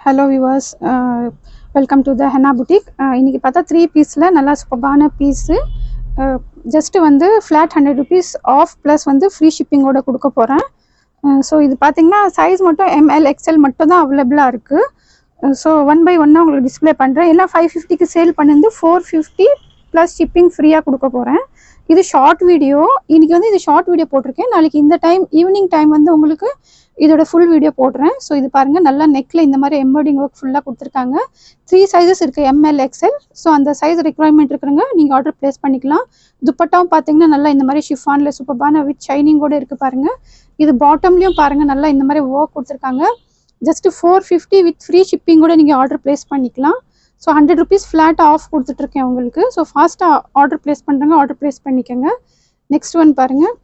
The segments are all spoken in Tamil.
Hello viewers, welcome to the henna boutique. இன்றைக்கி பார்த்தா 3 பீஸில் நல்லா சூப்பரான பீஸு. ஜஸ்ட்டு வந்து ஃப்ளாட் 100 rupees ஆஃப் ப்ளஸ் வந்து ஃப்ரீ ஷிப்பிங்கோடு கொடுக்க போகிறேன். ஸோ இது பார்த்திங்கன்னா சைஸ் மட்டும் ML XL மட்டும் தான் அவைலபிளாக இருக்குது. ஸோ 1 by 1 உங்களுக்கு டிஸ்பிளே பண்ணுறேன். எல்லாம் 550க்கு சேல் பண்ணிருந்து 450 ப்ளஸ் ஷிப்பிங் ஃப்ரீயாக கொடுக்க போகிறேன். இது ஷார்ட் வீடியோ. இன்றைக்கி வந்து இது ஷார்ட் வீடியோ போட்டிருக்கேன். நாளைக்கு இந்த டைம் ஈவினிங் டைம் வந்து உங்களுக்கு இதோட ஃபுல் வீடியோ போடுறேன். ஸோ இது பாருங்கள், நல்லா நெக்கில் இந்த மாதிரி எம்ப்ராய்டிங் ஒர்க் ஃபுல்லாக கொடுத்துருக்காங்க. 3 சைஸஸ் இருக்குது, ML XL. ஸோ அந்த சைஸ் ரெக்குவயர்மெண்ட் இருக்கிறவங்க நீங்கள் ஆர்டர் ப்ளேஸ் பண்ணிக்கலாம். துப்பட்டாவும் பார்த்தீங்கன்னா நல்லா இந்த மாதிரி ஷிஃபானில் சூப்பரான வித் ஷைனிங்கோடு இருக்குது பாருங்கள். இது பாட்டம்லேயும் பாருங்கள், நல்லா இந்த மாதிரி ஒர்க் கொடுத்துருக்காங்க. ஜஸ்ட் 450 வித் ஃப்ரீ ஷிப்பிங்கோட நீங்கள் ஆர்டர் ப்ளேஸ் பண்ணிக்கலாம். ஸோ 100 rupees ஃப்ளாட் ஆஃப் கொடுத்துட்ருக்கேன் உங்களுக்கு. ஸோ ஃபாஸ்ட்டாக ஆர்டர் ப்ளேஸ் பண்ணுறவங்க ஆர்டர் ப்ளேஸ் பண்ணிக்கோங்க. நெக்ஸ்ட் ஒன் பாருங்கள்,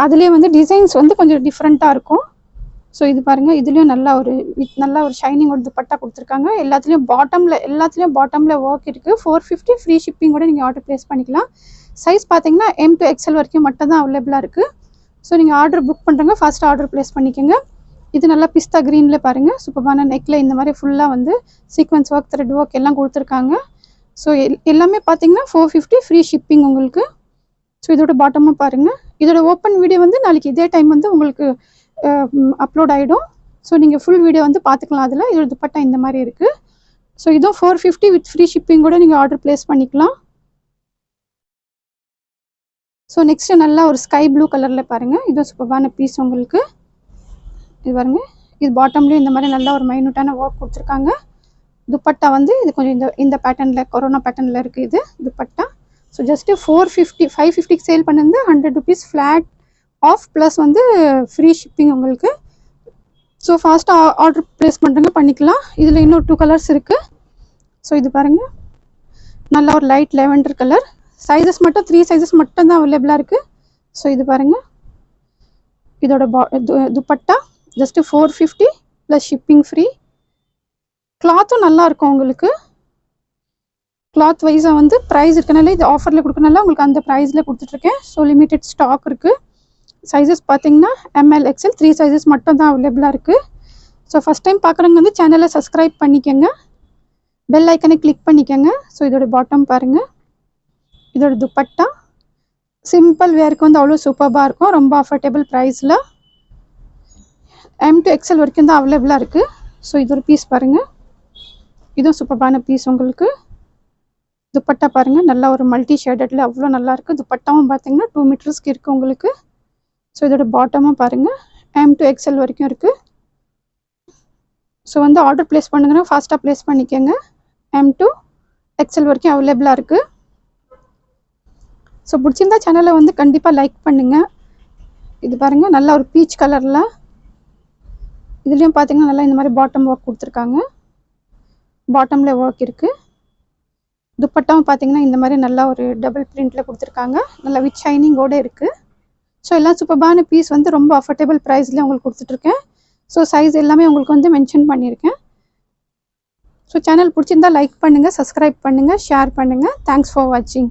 அதுலேயே வந்து டிசைன்ஸ் வந்து கொஞ்சம் டிஃப்ரெண்ட்டாக இருக்கும். ஸோ இது பாருங்கள், இதுலேயும் நல்லா ஒரு ஷைனிங்கோட துப்பட்டா கொடுத்துருக்காங்க. எல்லாத்துலேயும் பாட்டமில் ஒர்க் இருக்குது. 450 ஃப்ரீ ஷிப்பிங்கோட நீங்கள் ஆர்டர் ப்ளேஸ் பண்ணிக்கலாம். சைஸ் பார்த்தீங்கன்னா M to XL வரைக்கும் மட்டும் தான் அவைலபிளாக இருக்குது. ஸோ நீங்கள் ஆர்டர் புக் பண்ணுறவங்க ஃபாஸ்ட்டாக ஆர்டர் ப்ளேஸ் பண்ணிக்கோங்க. இது நல்லா பிஸ்தா க்ரீனில் பாருங்கள், சூப்பரான நெக்கில் இந்த மாதிரி ஃபுல்லாக வந்து சீக்வன்ஸ் ஒர்க், த்ரெட் ஒர்க் எல்லாம் கொடுத்துருக்காங்க. ஸோ எல்லாமே பார்த்தீங்கன்னா 450 ஃப்ரீ ஷிப்பிங் உங்களுக்கு. ஸோ இதோட பாட்டமும் பாருங்கள். இதோட ஓப்பன் வீடியோ வந்து நாளைக்கு இதே டைம் வந்து உங்களுக்கு அப்லோட் ஆகிடும். ஸோ நீங்கள் ஃபுல் வீடியோ வந்து பார்த்துக்கலாம். அதில் இதோட துப்பட்டா இந்த மாதிரி இருக்குது. ஸோ இதுவும் 450 வித் ஃப்ரீ ஷிப்பிங்கோட நீங்கள் ஆர்டர் ப்ளேஸ் பண்ணிக்கலாம். ஸோ நெக்ஸ்ட்டு நல்லா ஒரு ஸ்கை ப்ளூ கலரில் பாருங்கள், இதுவும் சூப்பரான பீஸ் உங்களுக்கு. இது பாருங்கள், இது பாட்டம்லேயும் இந்த மாதிரி நல்லா ஒரு மைனூட்டான ஒர்க் கொடுத்துருக்காங்க. துப்பட்டா வந்து இது கொஞ்சம் இந்த பேட்டர்னில், கொரோனா பேட்டர்னில் இருக்குது இது துப்பட்டா. ஸோ ஜஸ்ட்டு 450, 550க்கு சேல் பண்ணிருந்து 100 rupees ஃப்ளாட் ஆஃப் ப்ளஸ் வந்து ஃப்ரீ ஷிப்பிங் உங்களுக்கு. ஸோ ஃபாஸ்ட்டாக ஆர்டர் ப்ளேஸ் பண்ணுறவங்க பண்ணிக்கலாம். இதில் இன்னும் 2 கலர்ஸ் இருக்குது. ஸோ இது பாருங்கள், நல்லா ஒரு லைட் லெவெண்டர் கலர். சைஸஸ் மட்டும் 3 சைஸஸ் மட்டும் தான் அவைலபிளாக இருக்குது. ஸோ இது பாருங்கள், இதோட dupatta just 450 plus shipping free. கிளாத்தும் நல்லாயிருக்கும் உங்களுக்கு. கிளாத் வைஸாக வந்து ப்ரைஸ் இருக்கனால, இது ஆஃபரில் கொடுக்கறனால உங்களுக்கு அந்த ப்ரைஸில் கொடுத்துட்ருக்கேன். ஸோ லிமிட்டட் ஸ்டாக் இருக்குது. சைஸஸ் பார்த்தீங்கன்னா ML XL 3 சைஸஸ் மட்டும் தான் அவைலபிளாக இருக்குது. ஸோ ஃபஸ்ட் டைம் பார்க்குறவங்க வந்து சேனலை சப்ஸ்கிரைப் பண்ணிக்கோங்க, பெல் ஐக்கனை கிளிக் பண்ணிக்கோங்க. ஸோ இதோட பாட்டம் பாருங்கள், இதோட துப்பட்டா சிம்பிள் வேருக்கு வந்து அவ்வளோ சூப்பராக இருக்கும். ரொம்ப அஃபோர்டபுள் ப்ரைஸில் M to XL வரைக்கும் தான் அவைலபிளாக இருக்குது. ஸோ இது ஒரு பீஸ் பாருங்கள், இதுவும் சூப்பரான பீஸ் உங்களுக்கு. துப்பட்டா பாருங்கள், நல்லா ஒரு மல்டி ஷேடடில் அவ்வளோ நல்லாயிருக்கு. துப்பட்டாவும் பார்த்தீங்கன்னா 2 மீட்டர்ஸ்க்கு இருக்குது உங்களுக்கு. ஸோ இதோட பாட்டமும் பாருங்கள், M to XL வரைக்கும் இருக்குது. ஸோ வந்து ஆர்டர் ப்ளேஸ் பண்ணுங்கன்னா ஃபாஸ்ட்டாக ப்ளேஸ் பண்ணிக்கோங்க. M to XL வரைக்கும் அவைலபிளாக இருக்குது. ஸோ பிடிச்சிருந்தா சேனலை வந்து கண்டிப்பாக லைக் பண்ணுங்கள். இது பாருங்கள், நல்லா ஒரு பீச் கலரில், இதுலேயும் பார்த்தீங்கன்னா நல்லா இந்த மாதிரி பாட்டம் ஒர்க் கொடுத்துருக்காங்க. பாட்டமில் ஒர்க் இருக்குது. துப்பட்டாவும் பார்த்தீங்கன்னா இந்த மாதிரி நல்லா ஒரு டபுள் பிரிண்டில் கொடுத்துருக்காங்க. நல்லா வித் ஷைனிங்கோடு இருக்குது. ஸோ எல்லாம் சூப்பரான பீஸ் வந்து ரொம்ப அஃபோர்டபுள் ப்ரைஸில் உங்களுக்கு கொடுத்துட்ருக்கேன். ஸோ சைஸ் எல்லாமே உங்களுக்கு வந்து மென்ஷன் பண்ணியிருக்கேன். ஸோ சேனல் பிடிச்சிருந்தா லைக் பண்ணுங்கள், சப்ஸ்கிரைப் பண்ணுங்கள், ஷேர் பண்ணுங்கள். தேங்க்ஸ் ஃபார் வாட்சிங்.